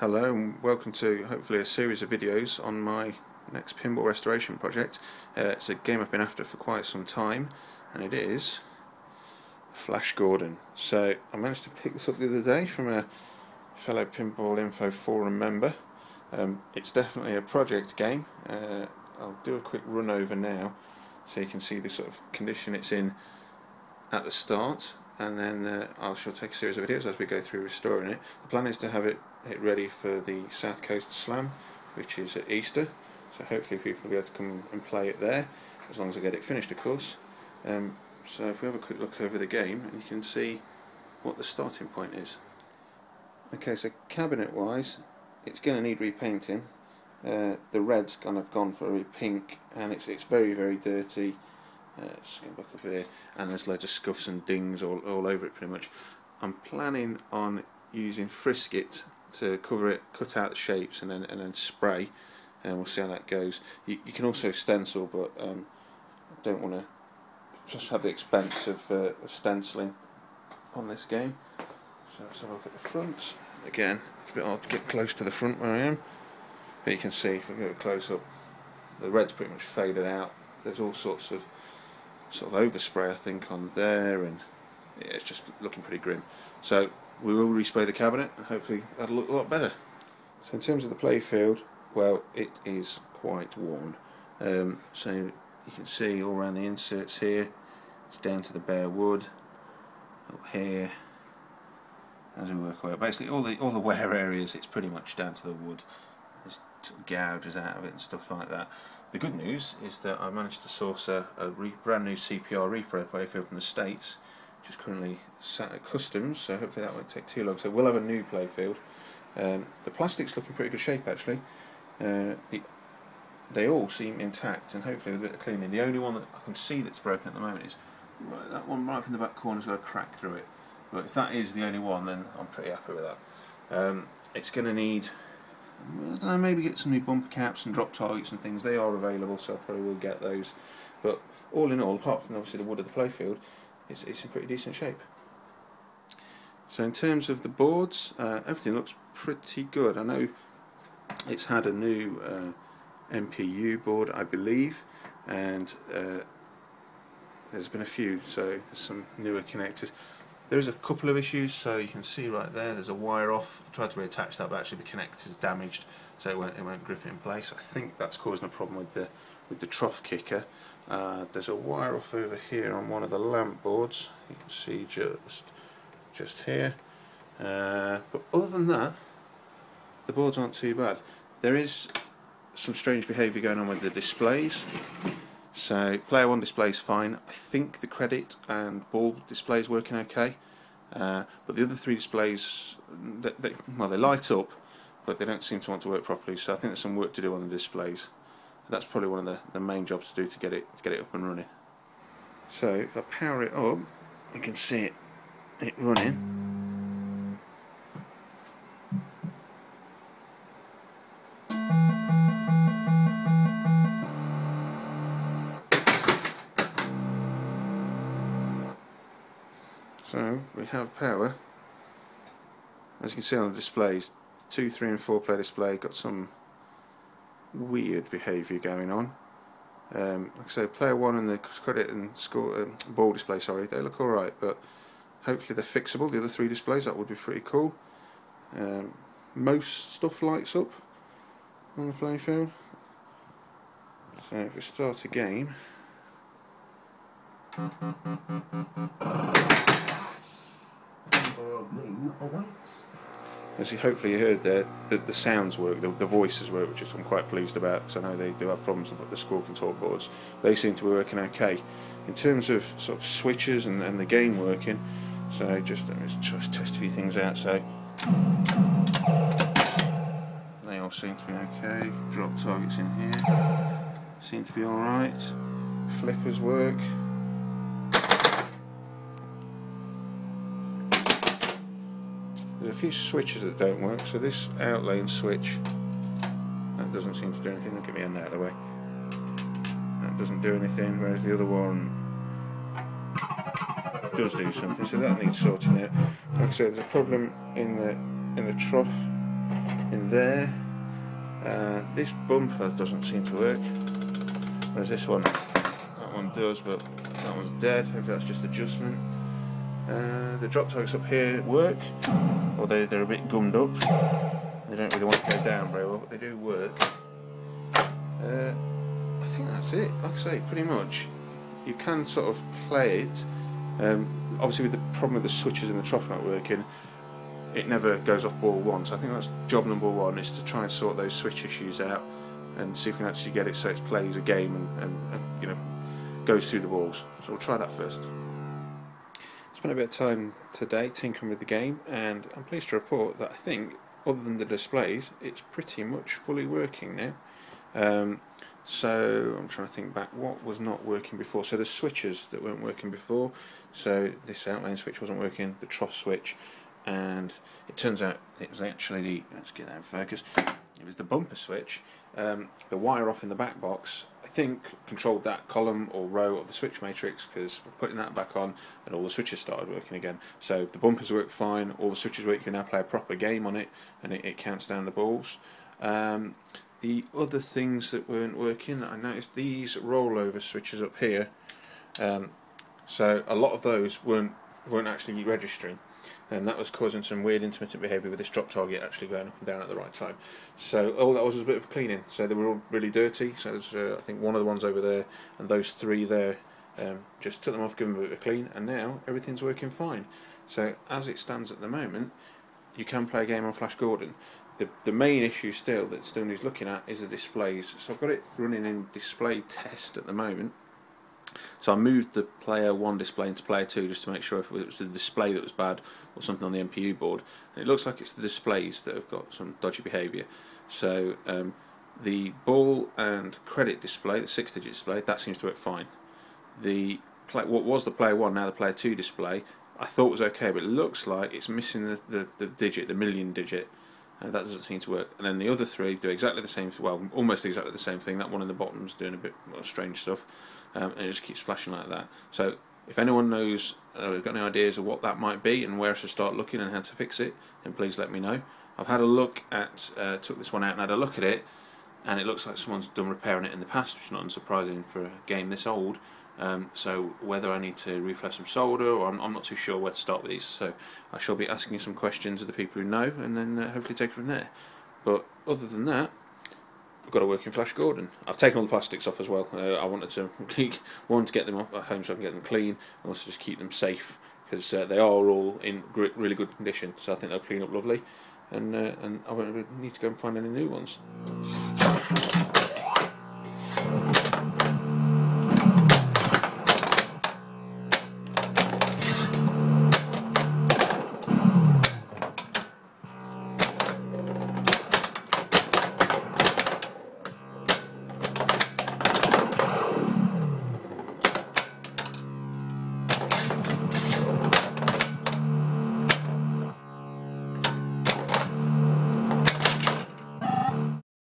Hello and welcome to hopefully a series of videos on my next pinball restoration project. It's a game I've been after for quite some time, and it is Flash Gordon. So I managed to pick this up the other day from a fellow PinballInfo forum member. It's definitely a project game. I'll do a quick run over now so you can see the sort of condition it's in at the start, and then I shall take a series of videos as we go through restoring it. The plan is to have it ready for the South Coast Slam, which is at Easter, so hopefully people will be able to come and play it there, as long as I get it finished of course. So if we have a quick look over the game, and you can see what the starting point is. Okay, so cabinet wise, it's going to need repainting. The red's kind of gone for a pink, and it's very dirty. Just going to look up here, and there's loads of scuffs and dings all over it pretty much. I'm planning on using Frisket to cover it, cut out the shapes, and then spray, and we'll see how that goes. You can also stencil, but I don't want to just have the expense of stenciling on this game. So let's have a look at the front. Again, it's a bit hard to get close to the front where I am, but you can see if I get a close up, the red's pretty much faded out. There's all sorts of overspray I think on there, and yeah, it's just looking pretty grim. So we will respray the cabinet, and hopefully that'll look a lot better. So in terms of the Playfield, well, it is quite worn. So you can see all around the inserts here, it's down to the bare wood. Up here, as we work away, basically all the wear areas, it's pretty much down to the wood. There's sort of gouges out of it and stuff like that. The good news is that I managed to source a brand new CPR repro Playfield from the States, which is currently sat at customs, so hopefully that won't take too long. So we'll have a new Playfield. The plastic's looking pretty good shape actually. They all seem intact, and hopefully with a bit of cleaning. The only one that I can see that's broken at the moment is that one right in the back corner's got a crack through it. But if that is the only one, then I'm pretty happy with that. It's going to need, I don't know, maybe get some new bumper caps and drop targets and things. They are available, so I probably will get those. But all in all, apart from obviously the wood of the Playfield, it's in pretty decent shape. So in terms of the boards, everything looks pretty good. I know it's had a new MPU board, I believe, and there's been a few, so there's some newer connectors. There is a couple of issues, so you can see right there's a wire off. I tried to reattach that, but actually the connector's damaged, so it won't grip it in place. I think that's causing a problem with the trough kicker. There's a wire off over here on one of the lamp boards. You can see just here. But other than that, the boards aren't too bad. There is some strange behaviour going on with the displays. So player 1 display is fine. I think the credit and ball display is working okay, but the other 3 displays, they light up, but they don't seem to want to work properly. So I think there's some work to do on the displays. That's probably one of the main jobs to do to get it up and running. So if I power it up, you can see it running. So we have power. As you can see on the displays, 2, 3 and 4 player display got some weird behaviour going on. Like I say, player 1 and the credit and score ball display, sorry, they look alright, but hopefully they're fixable. The other 3 displays, that would be pretty cool. Most stuff lights up on the Playfield. So if we start a game, as you hopefully heard there, the sounds work, the voices work, which I'm quite pleased about, because I know they do have problems with the score control boards. They seem to be working okay. In terms of sort of switches and the game working, so let me just test a few things out. So they all seem to be okay. Drop targets in here seem to be alright. Flippers work. There's a few switches that don't work, so this outlane switch, that doesn't seem to do anything. Look at me hand out of the way. That doesn't do anything, whereas the other one does do something, so that needs sorting out. Like I said, there's a problem in the trough in there. This bumper doesn't seem to work, whereas this one, that one does, but that one's dead. Hopefully that's just adjustment. The drop tags up here work, although they're a bit gummed up. They don't really want to go down very well, but they do work. I think that's it. Like I say, pretty much. You can sort of play it. Obviously, with the problem with the switches and the trough not working, it never goes off ball one. So I think that's job number one, is to try and sort those switch issues out and see if we can actually get it so it plays a game and you know, goes through the balls. So we'll try that first. Spent a bit of time today tinkering with the game, and I'm pleased to report that I think, other than the displays, it's pretty much fully working now. So I'm trying to think back what was not working before. So the switches that weren't working before, so this outline switch wasn't working, the trough switch, and it turns out it was actually the, let's get that in focus, it was the bumper switch. The wire off in the back box, I think, controlled that column or row of the switch matrix, because we're putting that back on and all the switches started working again. So the bumpers work fine, all the switches work, you can now play a proper game on it, and it counts down the balls. The other things that weren't working, I noticed these rollover switches up here, so a lot of those weren't actually registering, and that was causing some weird intermittent behaviour with this drop target actually going up and down at the right time. So all that was a bit of cleaning, so they were all really dirty. So there's I think one of the ones over there and those three there, just took them off, give them a bit of a clean, and now everything's working fine. So as it stands at the moment, you can play a game on Flash Gordon. The main issue still that still needs looking at is the displays. So I've got it running in display test at the moment. So I moved the player 1 display into player 2 just to make sure if it was the display that was bad or something on the MPU board. And it looks like it's the displays that have got some dodgy behaviour. So the ball and credit display, the 6-digit display, that seems to work fine. What was the player 1, now the player 2 display, I thought was okay, but it looks like it's missing the digit, the million digit. That doesn't seem to work. And then the other three do exactly the same, well, almost exactly the same thing. That one in the bottom is doing a bit more strange stuff, and it just keeps flashing like that. So if anyone knows, got any ideas of what that might be and where I should start looking and how to fix it, then please let me know. I've had a look at, took this one out and had a look at it, and it looks like someone's done repairing it in the past, which is not unsurprising for a game this old. So whether I need to refresh some solder, or I'm not too sure where to start with these, so I shall be asking some questions of the people who know, and then hopefully take it from there. But other than that, I've got a working Flash Gordon. I've taken all the plastics off as well. I wanted to get them off at home so I can get them clean, and also just keep them safe, because they are all in really good condition, so I think they'll clean up lovely, and I won't need to go and find any new ones.